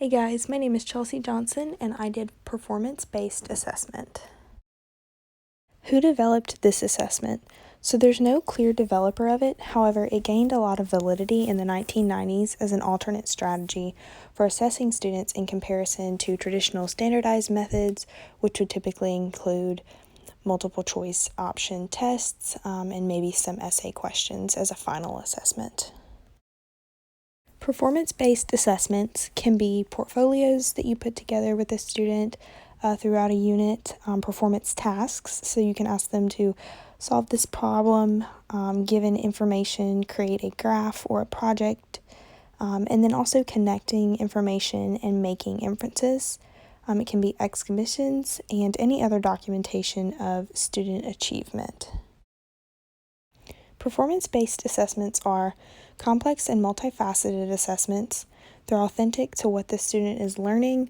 Hey guys, my name is Chelsea Johnson and I did performance-based assessment. Who developed this assessment? So there's no clear developer of it, however, it gained a lot of validity in the 1990s as an alternate strategy for assessing students in comparison to traditional standardized methods, which would typically include multiple choice option tests and maybe some essay questions as a final assessment. Performance-based assessments can be portfolios that you put together with a student throughout a unit, performance tasks, so you can ask them to solve this problem, given information, create a graph or a project, and then also connecting information and making inferences. It can be exhibitions and any other documentation of student achievement. Performance-based assessments are complex and multifaceted assessments. They're authentic to what the student is learning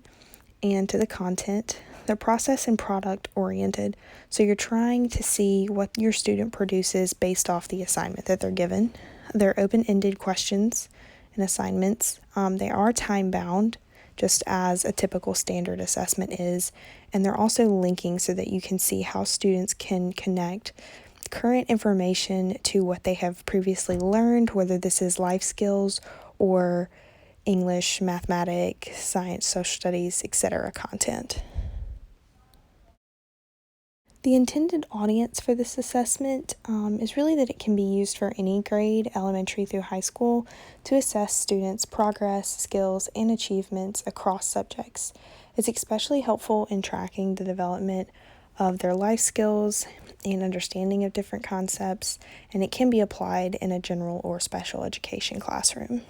and to the content. They're process and product oriented, so you're trying to see what your student produces based off the assignment that they're given. They're open-ended questions and assignments. They are time-bound, just as a typical standard assessment is, and they're also linking so that you can see how students can connect current information to what they have previously learned, whether this is life skills or English, mathematics, science, social studies, etc. content. The intended audience for this assessment is really that it can be used for any grade, elementary through high school, to assess students' progress, skills, and achievements across subjects. It's especially helpful in tracking the development of their life skills and understanding of different concepts, and it can be applied in a general or special education classroom.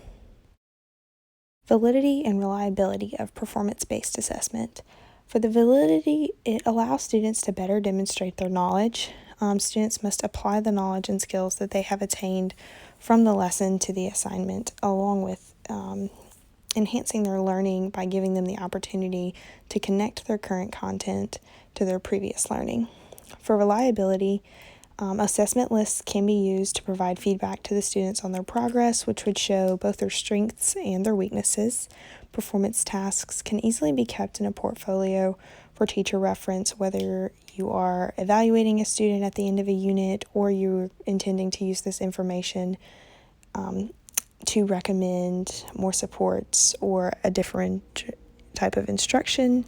Validity and reliability of performance-based assessment. For the validity, it allows students to better demonstrate their knowledge. Students must apply the knowledge and skills that they have attained from the lesson to the assignment, along with enhancing their learning by giving them the opportunity to connect their current content to their previous learning. For reliability, assessment lists can be used to provide feedback to the students on their progress, which would show both their strengths and their weaknesses. Performance tasks can easily be kept in a portfolio for teacher reference, whether you are evaluating a student at the end of a unit or you're intending to use this information to recommend more supports or a different type of instruction.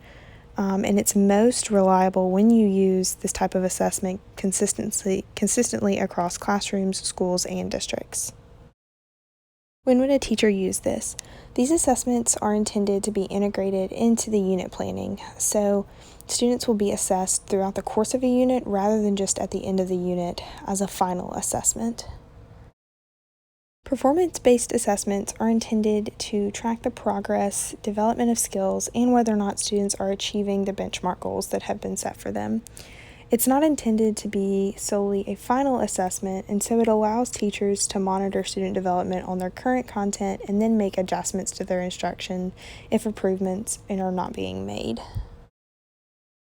And it's most reliable when you use this type of assessment consistently across classrooms, schools, and districts. When would a teacher use this? These assessments are intended to be integrated into the unit planning, so students will be assessed throughout the course of a unit rather than just at the end of the unit as a final assessment. Performance-based assessments are intended to track the progress, development of skills, and whether or not students are achieving the benchmark goals that have been set for them. It's not intended to be solely a final assessment, and so it allows teachers to monitor student development on their current content and then make adjustments to their instruction if improvements are not being made.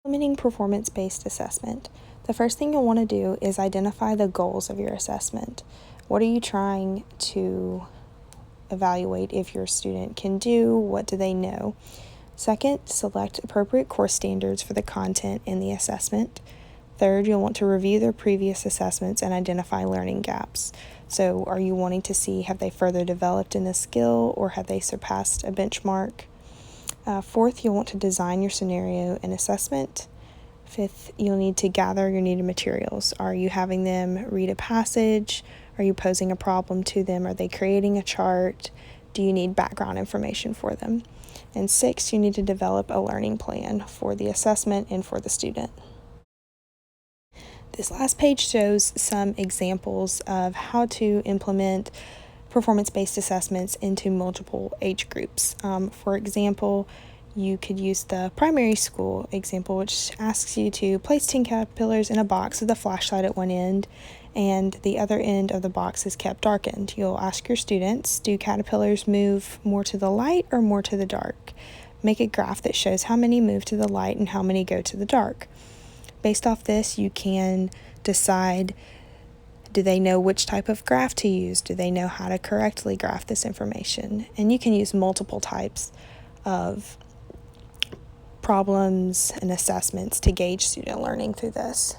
Implementing performance-based assessment. The first thing you'll want to do is identify the goals of your assessment. What are you trying to evaluate if your student can do? What do they know? Second, select appropriate course standards for the content in the assessment. Third, you'll want to review their previous assessments and identify learning gaps. So are you wanting to see, have they further developed in a skill or have they surpassed a benchmark? Fourth, you'll want to design your scenario and assessment. Fifth, you'll need to gather your needed materials. Are you having them read a passage? Are you posing a problem to them? Are they creating a chart? Do you need background information for them? And sixth, you need to develop a learning plan for the assessment and for the student. This last page shows some examples of how to implement performance-based assessments into multiple age groups. For example, you could use the primary school example, which asks you to place 10 caterpillars in a box with a flashlight at one end, and the other end of the box is kept darkened. You'll ask your students, do caterpillars move more to the light or more to the dark? Make a graph that shows how many move to the light and how many go to the dark. Based off this, you can decide, do they know which type of graph to use? Do they know how to correctly graph this information? And you can use multiple types of problems and assessments to gauge student learning through this.